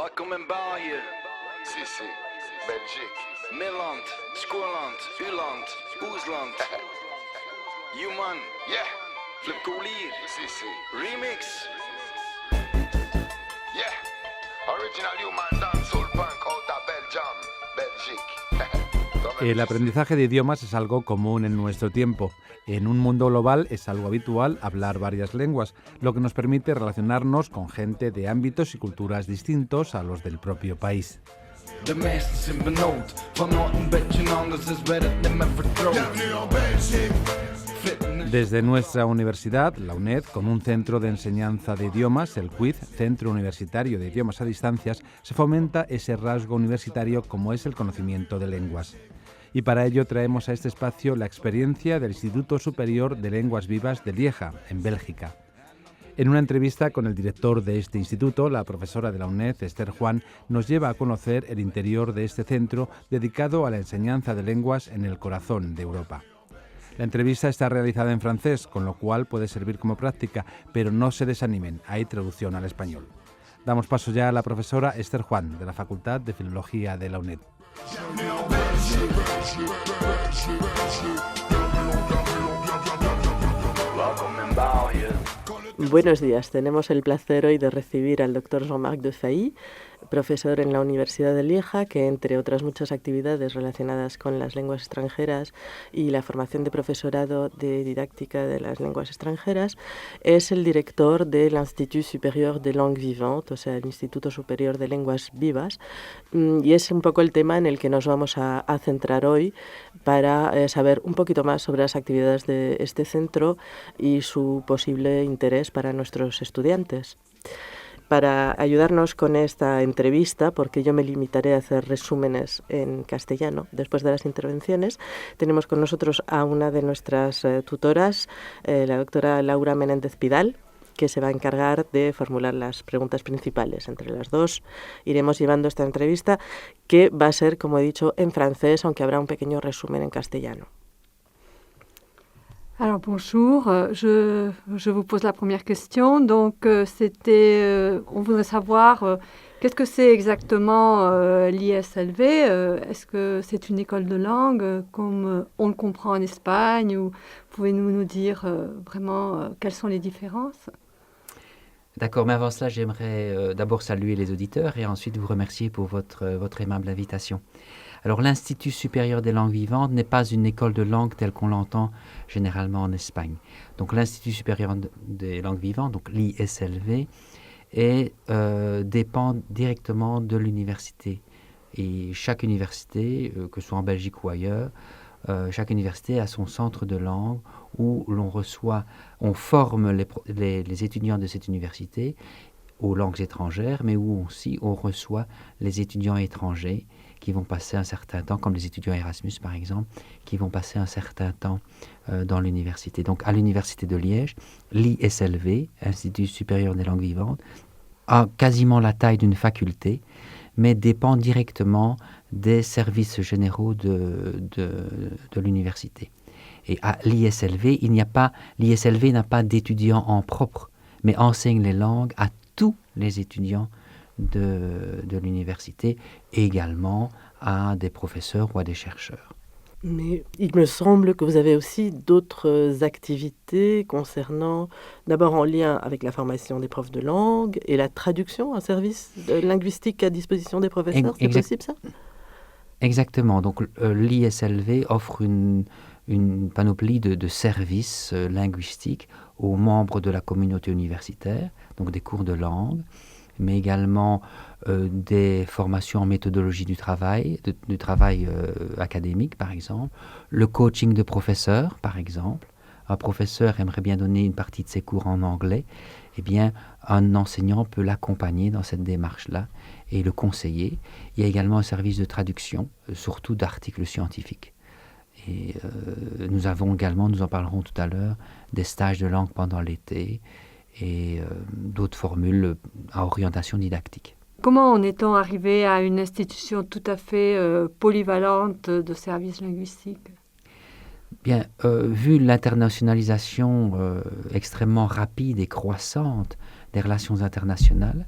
Welkom in België. Sissi, Belgique. Midland, Scoorland, Uland, Oesland. Human. Yeah, Flip Coolier. Sissi. Remix. Yeah, original human dancehall punk out of Belgium, Belgique. El aprendizaje de idiomas es algo común en nuestro tiempo. En un mundo global es algo habitual hablar varias lenguas, lo que nos permite relacionarnos con gente de ámbitos y culturas distintos a los del propio país. De meesten zijn benauwd. Vanuit een beetje anders is waar het niet meer vertrouwd. Desde nuestra universidad, la UNED, con un centro de enseñanza de idiomas, el CUID, Centro Universitario de Idiomas a Distancias, se fomenta ese rasgo universitario como es el conocimiento de lenguas. Y para ello traemos a este espacio la experiencia del Instituto Superior de Lenguas Vivas de Lieja, en Bélgica. En una entrevista con el director de este instituto, la profesora de la UNED, Esther Juan, nos lleva a conocer el interior de este centro dedicado a la enseñanza de lenguas en el corazón de Europa. La entrevista está realizada en francés, con lo cual puede servir como práctica, pero no se desanimen, hay traducción al español. Damos paso ya a la profesora Esther Juan, de la Facultad de Filología de la UNED. Welkom in België. Buenos días, tenemos el placer hoy de recibir al doctor Jean-Marc Dufay, profesor en la Universidad de Lieja, que entre otras muchas actividades relacionadas con las lenguas extranjeras y la formación de profesorado de didáctica de las lenguas extranjeras, es el director del Institut Supérieur de Langues Vivantes, o sea, el Instituto Superior de Lenguas Vivas, y es un poco el tema en el que nos vamos a centrar hoy para saber un poquito más sobre las actividades de este centro y su posible interés para nuestros estudiantes. Para ayudarnos con esta entrevista, porque yo me limitaré a hacer resúmenes en castellano después de las intervenciones, tenemos con nosotros a una de nuestras tutoras, la doctora Laura Menéndez Pidal, que se va a encargar de formular las preguntas principales. Entre las dos iremos llevando esta entrevista, que va a ser, como he dicho, en francés, aunque habrá un pequeño resumen en castellano. Alors bonjour, je vous pose la première question. Donc on voudrait savoir qu'est-ce que c'est exactement l'ISLV. Est-ce que c'est une école de langue comme on le comprend en Espagne, ou pouvez-vous nous dire vraiment quelles sont les différences? D'accord, mais avant cela, j'aimerais d'abord saluer les auditeurs et ensuite vous remercier pour votre aimable invitation. Alors, l'Institut supérieur des langues vivantes n'est pas une école de langue telle qu'on l'entend généralement en Espagne. Donc, l'Institut supérieur des langues vivantes, donc l'ISLV, dépend directement de l'université. Et chaque université, que ce soit en Belgique ou ailleurs, chaque université a son centre de langue où on forme les étudiants de cette université aux langues étrangères, mais où aussi on reçoit les étudiants étrangers qui vont passer un certain temps, comme les étudiants Erasmus par exemple, qui vont passer un certain temps dans l'université. Donc à l'université de Liège, l'ISLV, Institut supérieur des langues vivantes, a quasiment la taille d'une faculté, mais dépend directement des services généraux de l'université. Et à l'ISLV, l'ISLV n'a pas d'étudiants en propre, mais enseigne les langues à tous les étudiants de l'université, et également à des professeurs ou à des chercheurs. Mais il me semble que vous avez aussi d'autres activités concernant, d'abord en lien avec la formation des profs de langue et la traduction, un service linguistique à disposition des professeurs, c'est possible ça? Exactement, donc l'ISLV offre une panoplie de services linguistiques aux membres de la communauté universitaire, donc des cours de langue, mais également des formations en méthodologie du travail, académique par exemple, le coaching de professeurs par exemple. Un professeur aimerait bien donner une partie de ses cours en anglais, eh bien un enseignant peut l'accompagner dans cette démarche-là et le conseiller. Il y a également un service de traduction, surtout d'articles scientifiques. Et nous avons également, nous en parlerons tout à l'heure, des stages de langue pendant l'été, et d'autres formules à orientation didactique. Comment en est-on arrivé à une institution tout à fait polyvalente de services linguistiques? Bien, vu l'internationalisation extrêmement rapide et croissante des relations internationales,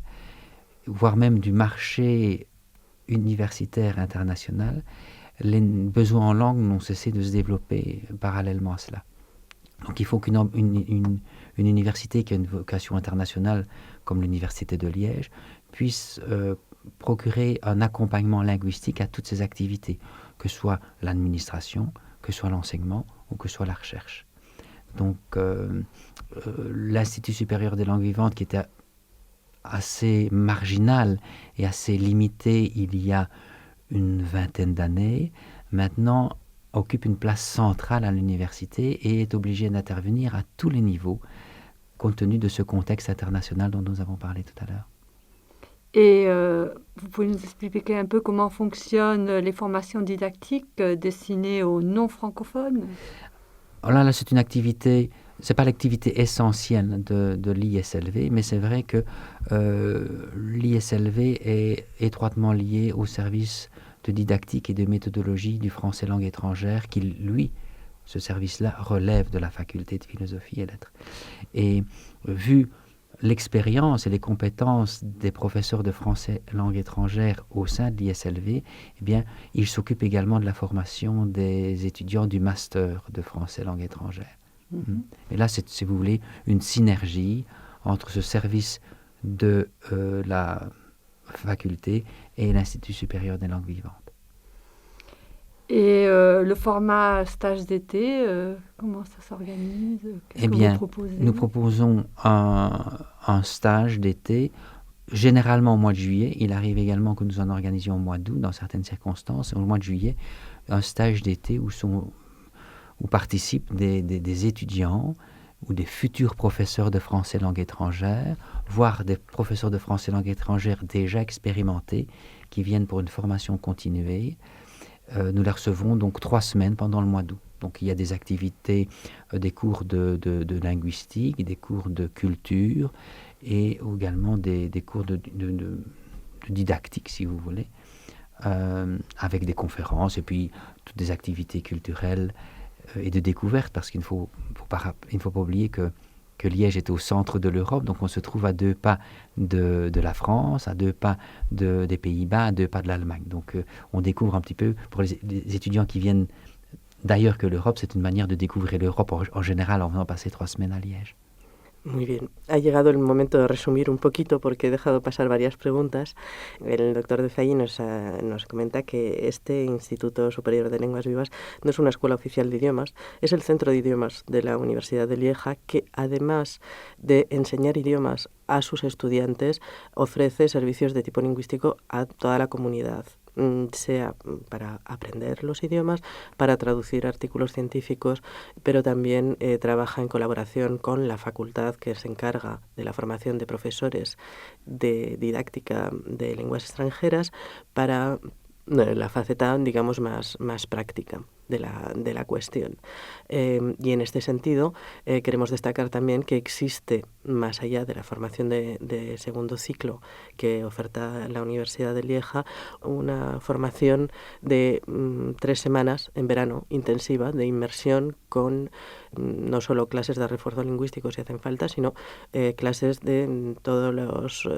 voire même du marché universitaire international, les besoins en langue n'ont cessé de se développer parallèlement à cela. Donc il faut qu'une université qui a une vocation internationale, comme l'Université de Liège, puisse procurer un accompagnement linguistique à toutes ces activités, que ce soit l'administration, que ce soit l'enseignement ou que ce soit la recherche. Donc l'Institut supérieur des langues vivantes, qui était assez marginal et assez limité il y a une vingtaine d'années, maintenant occupe une place centrale à l'université et est obligé d'intervenir à tous les niveaux, compte tenu de ce contexte international dont nous avons parlé tout à l'heure. Et vous pouvez nous expliquer un peu comment fonctionnent les formations didactiques destinées aux non-francophones? Alors là, c'est une activité, c'est pas l'activité essentielle de l'ISLV, mais c'est vrai que l'ISLV est étroitement lié au service de didactique et de méthodologie du français langue étrangère, qui, lui, ce service-là, relève de la faculté de philosophie et lettres. Et vu l'expérience et les compétences des professeurs de français langue étrangère au sein de l'ISLV, eh bien, ils s'occupent également de la formation des étudiants du master de français langue étrangère. Et là, c'est, si vous voulez, une synergie entre ce service de la faculté et l'Institut supérieur des langues vivantes. Et le format stage d'été, comment ça s'organise? Qu'est-ce que vous proposez? Nous proposons un stage d'été, généralement au mois de juillet. Il arrive également que nous en organisions au mois d'août, dans certaines circonstances. Au mois de juillet, un stage d'été où participent des étudiants ou des futurs professeurs de français langue étrangère, voire des professeurs de français langue étrangère déjà expérimentés, qui viennent pour une formation continuée. Nous les recevons donc 3 semaines pendant le mois d'août. Donc il y a des activités, des cours de linguistique, des cours de culture et également des cours de didactique, si vous voulez, avec des conférences et puis toutes des activités culturelles et de découverte, parce qu'il ne faut pas oublier que Liège est au centre de l'Europe, donc on se trouve à 2 pas de la France, à 2 pas des Pays-Bas, à 2 pas de l'Allemagne. Donc on découvre un petit peu, pour les étudiants qui viennent d'ailleurs que l'Europe, c'est une manière de découvrir l'Europe en général en venant passer 3 semaines à Liège. Muy bien. Ha llegado el momento de resumir un poquito porque he dejado pasar varias preguntas. El doctor Dufay nos comenta que este Instituto Superior de Lenguas Vivas no es una escuela oficial de idiomas, es el centro de idiomas de la Universidad de Lieja, que además de enseñar idiomas a sus estudiantes, ofrece servicios de tipo lingüístico a toda la comunidad, sea para aprender los idiomas, para traducir artículos científicos, pero también trabaja en colaboración con la facultad que se encarga de la formación de profesores de didáctica de lenguas extranjeras para la faceta, digamos, más práctica de la cuestión. Y en este sentido queremos destacar también que existe, más allá de la formación de segundo ciclo que oferta la Universidad de Lieja, una formación de 3 semanas en verano intensiva de inmersión con no solo clases de refuerzo lingüístico si hacen falta, sino clases de todos los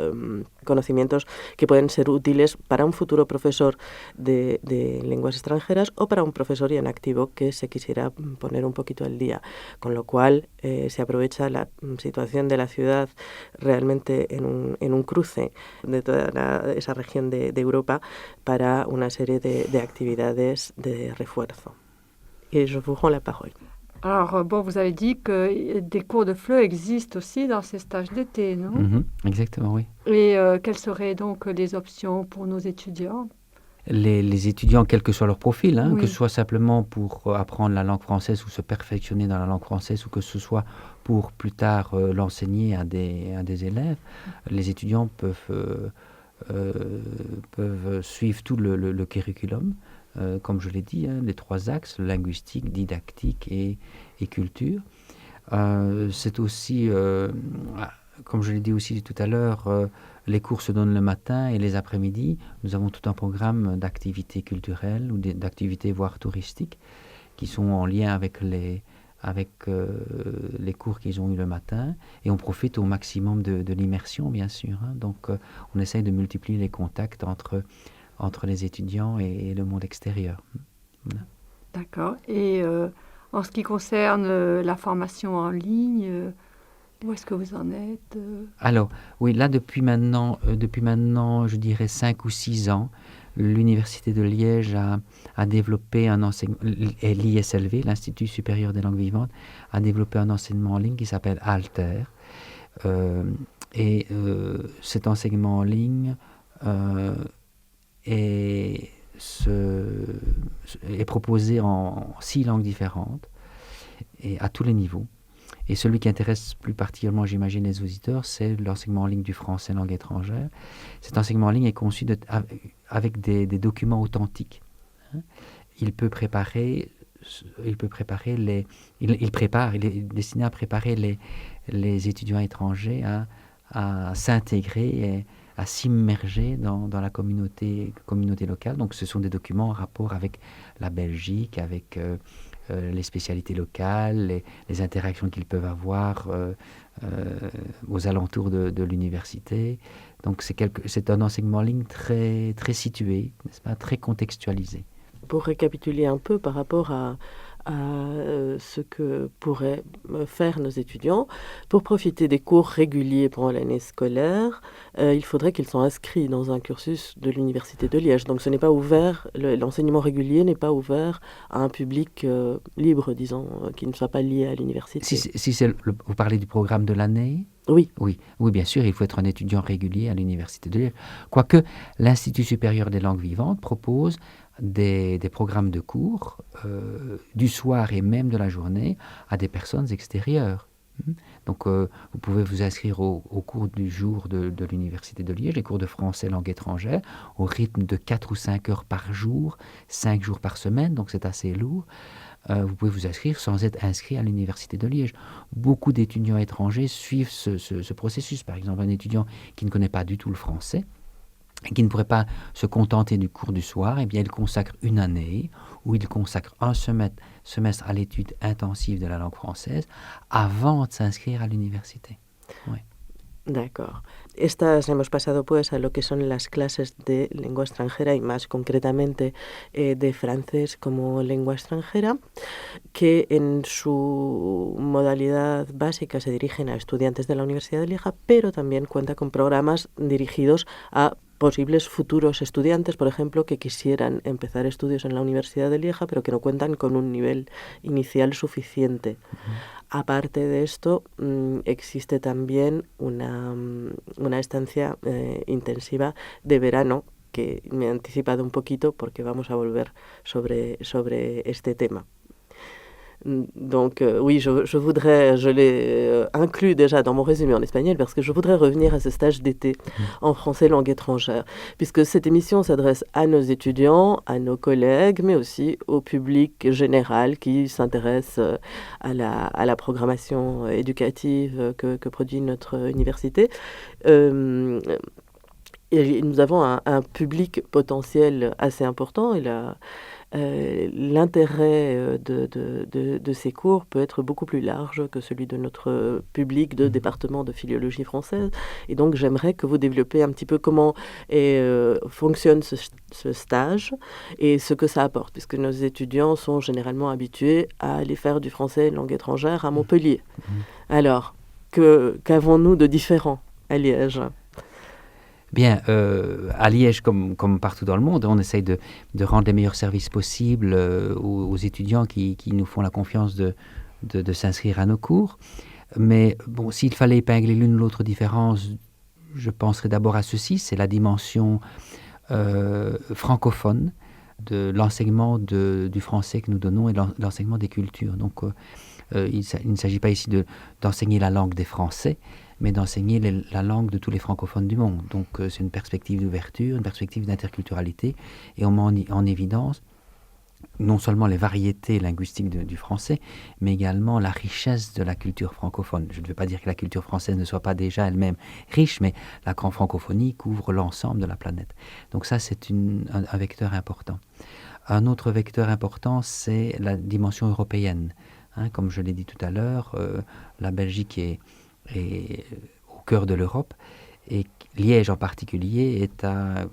conocimientos que pueden ser útiles para un futuro profesor de lenguas extranjeras o para un profesor en activo que se quisiera poner un poquito al día, con lo cual se aprovecha la situación de la ciudad realmente en un cruce de toda esa región de Europa para una serie de actividades de refuerzo. Et je vous rends la parole. Alors, bon, vous avez dit que des cours de FLE existent aussi dans ces stages d'été, non? Exactement, oui. Et quelles seraient donc les options pour nos étudiants? Les étudiants, quel que soit leur profil, oui. Que ce soit simplement pour apprendre la langue française ou se perfectionner dans la langue française, ou que ce soit pour plus tard l'enseigner à des élèves, les étudiants peuvent suivre tout le curriculum, comme je l'ai dit, les 3 axes, linguistique, didactique et culture. C'est aussi, comme je l'ai dit aussi tout à l'heure, les cours se donnent le matin et les après-midi. Nous avons tout un programme d'activités culturelles ou d'activités voire touristiques qui sont en lien avec avec les cours qu'ils ont eu le matin, et on profite au maximum de l'immersion, bien sûr. Hein. Donc, on essaye de multiplier les contacts entre les étudiants et le monde extérieur. Voilà. D'accord. Et en ce qui concerne la formation en ligne, où est-ce que vous en êtes Alors, oui, là, depuis maintenant, je dirais 5 ou 6 ans, l'Université de Liège a développé un enseignement, et l'ISLV, l'Institut supérieur des langues vivantes, a développé un enseignement en ligne qui s'appelle Alter. Cet enseignement en ligne est proposé en 6 langues différentes et à tous les niveaux. Et celui qui intéresse plus particulièrement, j'imagine, les auditeurs, c'est l'enseignement en ligne du français langue étrangère. Cet enseignement en ligne est conçu avec des documents authentiques. Hein. Il est destiné à préparer les étudiants étrangers à s'intégrer et à s'immerger dans la communauté locale. Donc ce sont des documents en rapport avec la Belgique, avec les spécialités locales, les interactions qu'ils peuvent avoir aux alentours de l'université. Donc c'est un enseignement en ligne très, très situé, n'est-ce pas, très contextualisé. Pour récapituler un peu par rapport à ce que pourraient faire nos étudiants, pour profiter des cours réguliers pendant l'année scolaire, il faudrait qu'ils soient inscrits dans un cursus de l'Université de Liège. Donc ce n'est pas ouvert, l'enseignement régulier n'est pas ouvert à un public libre, disons, qui ne soit pas lié à l'université. Vous parlez du programme de l'année ? Oui. Oui, bien sûr, il faut être un étudiant régulier à l'Université de Liège. Quoique l'Institut supérieur des langues vivantes propose des programmes de cours du soir et même de la journée à des personnes extérieures. Donc, vous pouvez vous inscrire au cours du jour de l'Université de Liège, les cours de français langue étrangère, au rythme de 4 ou 5 heures par jour, 5 jours par semaine, donc c'est assez lourd. Vous pouvez vous inscrire sans être inscrit à l'Université de Liège. Beaucoup d'étudiants étrangers suivent ce processus. Par exemple, un étudiant qui ne connaît pas du tout le français, et qui ne pourrait pas se contenter du cours du soir, eh bien, il consacre une année où il consacre un semestre à l'étude intensive de la langue française avant de s'inscrire à l'université. Oui. D'accord. Hemos pasado pues a lo que son las clases de lengua extranjera y más concretamente de francés como lengua extranjera, que en su modalidad básica se dirigen a estudiantes de la Universidad de Lieja, pero también cuenta con programas dirigidos a posibles futuros estudiantes, por ejemplo, que quisieran empezar estudios en la Universidad de Lieja, pero que no cuentan con un nivel inicial suficiente. Aparte de esto, existe también una estancia intensiva de verano, que me he anticipado un poquito porque vamos a volver sobre este tema. Donc oui, je l'ai inclus déjà dans mon résumé en espagnol parce que je voudrais revenir à ce stage d'été en français langue étrangère, puisque cette émission s'adresse à nos étudiants, à nos collègues, mais aussi au public général qui s'intéresse à la programmation éducative que produit notre université. Et nous avons un public potentiel assez important et l'intérêt de ces cours peut être beaucoup plus large que celui de notre public de département de philologie française. Et donc, j'aimerais que vous développiez un petit peu comment fonctionne ce stage et ce que ça apporte, puisque nos étudiants sont généralement habitués à aller faire du français langue étrangère à Montpellier. Alors, qu'avons-nous de différent à Liège ? Bien, à Liège, comme partout dans le monde, on essaye de rendre les meilleurs services possibles aux étudiants qui nous font la confiance de s'inscrire à nos cours. Mais bon, s'il fallait épingler l'une ou l'autre différence, je penserais d'abord à ceci, c'est la dimension francophone de l'enseignement du français que nous donnons et l'enseignement des cultures. Donc, il ne s'agit pas ici d'enseigner la langue des Français, mais d'enseigner la langue de tous les francophones du monde. Donc c'est une perspective d'ouverture, une perspective d'interculturalité, et on met en évidence non seulement les variétés linguistiques du français, mais également la richesse de la culture francophone. Je ne veux pas dire que la culture française ne soit pas déjà elle-même riche, mais la grande francophonie couvre l'ensemble de la planète. Donc ça, c'est un vecteur important. Un autre vecteur important, c'est la dimension européenne. Comme je l'ai dit tout à l'heure, la Belgique est au cœur de l'Europe et Liège en particulier est à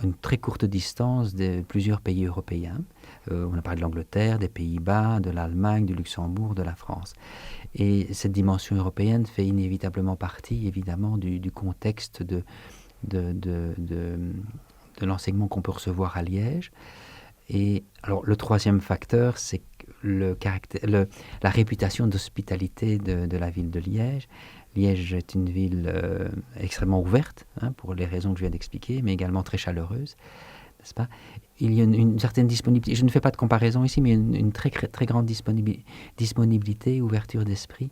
une très courte distance de plusieurs pays européens. On a parlé de l'Angleterre, des Pays-Bas, de l'Allemagne, du Luxembourg, de la France. Et cette dimension européenne fait inévitablement partie, évidemment, du contexte de l'enseignement qu'on peut recevoir à Liège. Et alors, le troisième facteur, c'est la réputation d'hospitalité de la ville de Liège. Liège est une ville extrêmement ouverte, pour les raisons que je viens d'expliquer, mais également très chaleureuse, n'est-ce pas? Il y a une certaine disponibilité, je ne fais pas de comparaison ici, mais une très, très grande disponibilité, ouverture d'esprit.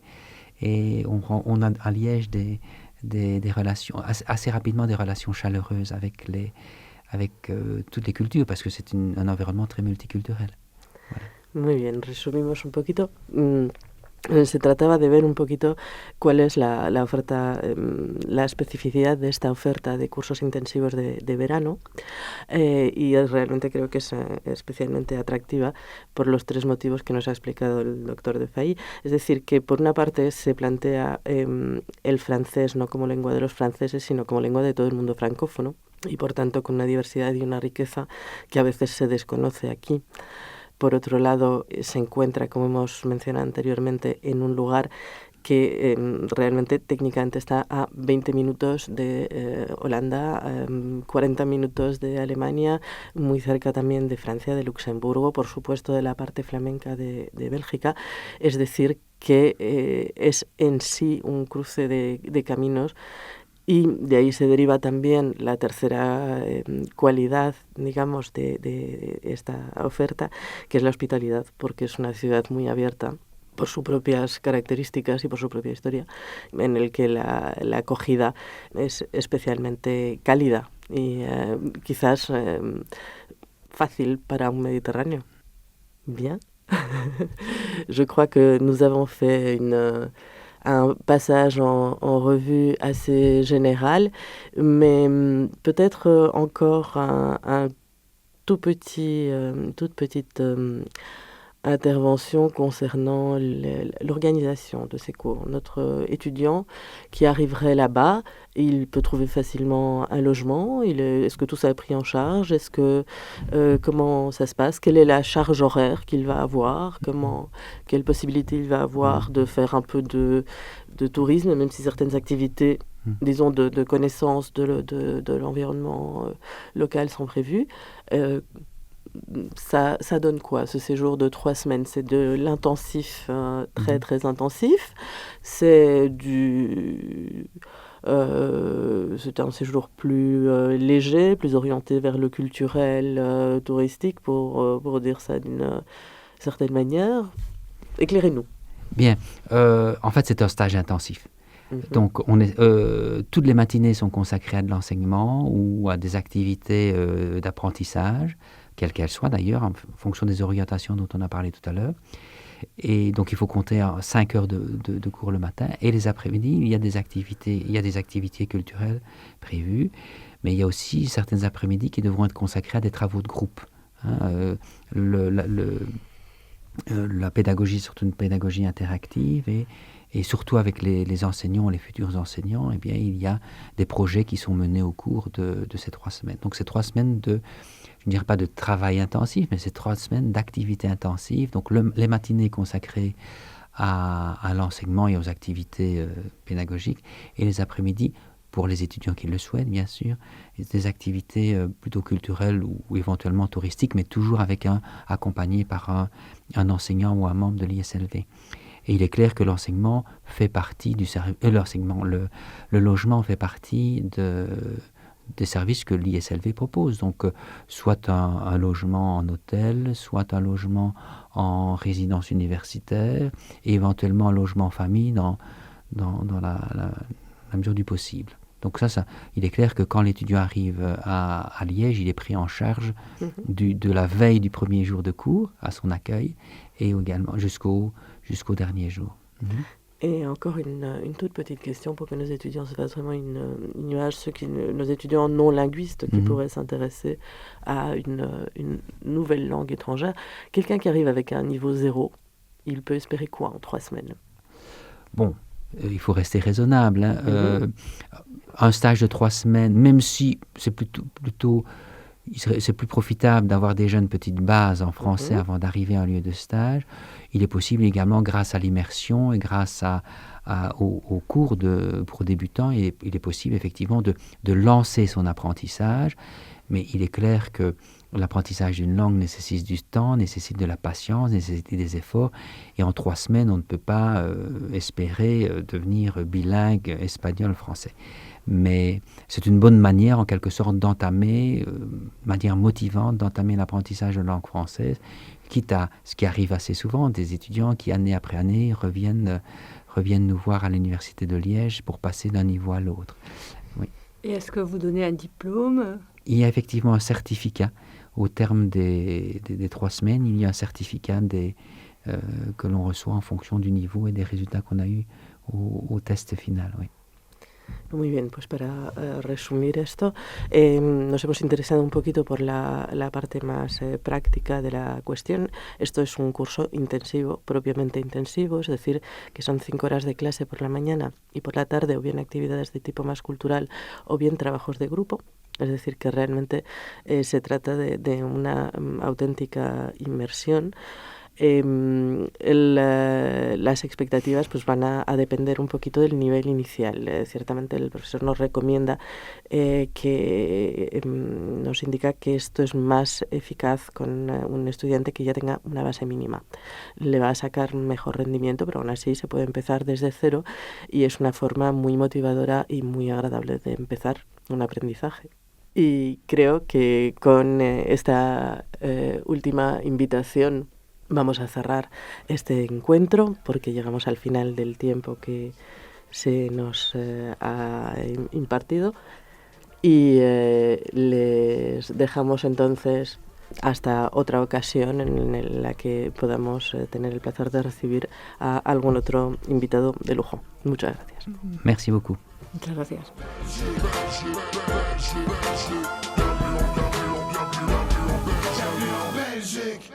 Et on a à Liège des relations, assez rapidement des relations chaleureuses avec toutes les cultures, parce que c'est un environnement très multiculturel. Voilà. Muy bien, resumimos un poquito. Se trataba de ver un poquito cuál es la oferta, la especificidad de esta oferta de cursos intensivos de verano, y realmente creo que es especialmente atractiva por los tres motivos que nos ha explicado el doctor Defay. Es decir, que por una parte se plantea el francés no como lengua de los franceses, sino como lengua de todo el mundo francófono, y por tanto con una diversidad y una riqueza que a veces se desconoce aquí. Por otro lado, se encuentra, como hemos mencionado anteriormente, en un lugar que realmente técnicamente está a 20 minutos de Holanda, 40 minutos de Alemania, muy cerca también de Francia, de Luxemburgo, por supuesto de la parte flamenca de Bélgica. Es decir, que es en sí un cruce de caminos. Y de ahí se deriva también la tercera cualidad, digamos, de esta oferta, que es la hospitalidad, porque es una ciudad muy abierta por sus propias características y por su propia historia, en el que la acogida es especialmente cálida y quizás fácil para un Mediterráneo. Bien. Je crois que nous avons fait un passage en revue assez général, mais peut-être encore un toute petite intervention concernant l'organisation de ces cours. Notre étudiant qui arriverait là-bas, il peut trouver facilement un logement. Est-ce que tout ça est pris en charge? Est-ce que comment ça se passe? Quelle est la charge horaire qu'il va avoir? Quelle possibilité il va avoir de faire un peu de tourisme, même si certaines activités, disons, de connaissance de l'environnement local sont prévues? Ça donne quoi, ce séjour de 3 semaines? C'est de l'intensif, très très intensif. C'est c'était un séjour plus léger, plus orienté vers le culturel, touristique, pour dire ça d'une certaine manière. Éclairez-nous. Bien, en fait c'est un stage intensif. Donc, toutes les matinées sont consacrées à de l'enseignement ou à des activités d'apprentissage, quelles qu'elles soient d'ailleurs, en fonction des orientations dont on a parlé tout à l'heure. Et donc, il faut compter 5 heures de cours le matin. Et les après-midi, il y a des activités culturelles prévues, mais il y a aussi certaines après-midi qui devront être consacrées à des travaux de groupe. La pédagogie, surtout une pédagogie interactive, et surtout avec les enseignants, les futurs enseignants, eh bien, il y a des projets qui sont menés au cours de ces 3 semaines. Donc, ces 3 semaines je ne dirais pas de travail intensif, mais ces 3 semaines d'activité intensive. Donc, les matinées consacrées à l'enseignement et aux activités pédagogiques, et les après-midi, pour les étudiants qui le souhaitent, bien sûr, des activités plutôt culturelles ou éventuellement touristiques, mais toujours accompagnées par un enseignant ou un membre de l'ISLV. Et il est clair que l'enseignement fait partie le logement fait partie des services que l'ISLV propose. Donc, soit un logement en hôtel, soit un logement en résidence universitaire, et éventuellement un logement en famille dans la mesure du possible. Donc ça, il est clair que quand l'étudiant arrive à Liège, il est pris en charge de la veille du premier jour de cours à son accueil, et également jusqu'au dernier jour. Et encore une toute petite question pour que nos étudiants se fassent vraiment une image, nos étudiants non linguistes qui pourraient s'intéresser à une nouvelle langue étrangère. Quelqu'un qui arrive avec un niveau 0, Il peut espérer quoi en 3 semaines? Bon, il faut rester raisonnable, hein. Un stage de 3 semaines, même si c'est plutôt c'est plus profitable d'avoir déjà une petite base en français avant d'arriver à un lieu de stage. Il est possible également, grâce à l'immersion et grâce aux cours pour débutants, il est possible effectivement de lancer son apprentissage. Mais il est clair que l'apprentissage d'une langue nécessite du temps, nécessite de la patience, nécessite des efforts. Et en 3 semaines, on ne peut pas espérer devenir bilingue espagnol-français. Mais c'est une bonne manière, en quelque sorte, d'entamer, manière motivante, d'entamer l'apprentissage de langue française, quitte à ce qui arrive assez souvent, des étudiants qui, année après année, reviennent nous voir à l'Université de Liège pour passer d'un niveau à l'autre. Oui. Et est-ce que vous donnez un diplôme? Il y a effectivement un certificat. Au terme des 3 semaines, il y a un certificat que l'on reçoit en fonction du niveau et des résultats qu'on a eus au test final. Oui. Muy bien, pues para resumir esto, nos hemos interesado un poquito por la parte más práctica de la cuestión. Esto es un curso intensivo, propiamente intensivo, es decir, que son 5 horas de clase por la mañana y por la tarde, o bien actividades de tipo más cultural o bien trabajos de grupo. Es decir, que realmente se trata de una auténtica inmersión. Las expectativas pues van a depender un poquito del nivel inicial. Ciertamente el profesor nos recomienda nos indica que esto es más eficaz con un estudiante que ya tenga una base mínima. Le va a sacar mejor rendimiento, pero aún así se puede empezar desde cero y es una forma muy motivadora y muy agradable de empezar un aprendizaje. Y creo que con esta última invitación vamos a cerrar este encuentro porque llegamos al final del tiempo que se nos ha impartido y les dejamos entonces hasta otra ocasión en la que podamos tener el placer de recibir a algún otro invitado de lujo. Muchas gracias. Merci beaucoup. Muchas gracias. Belgique.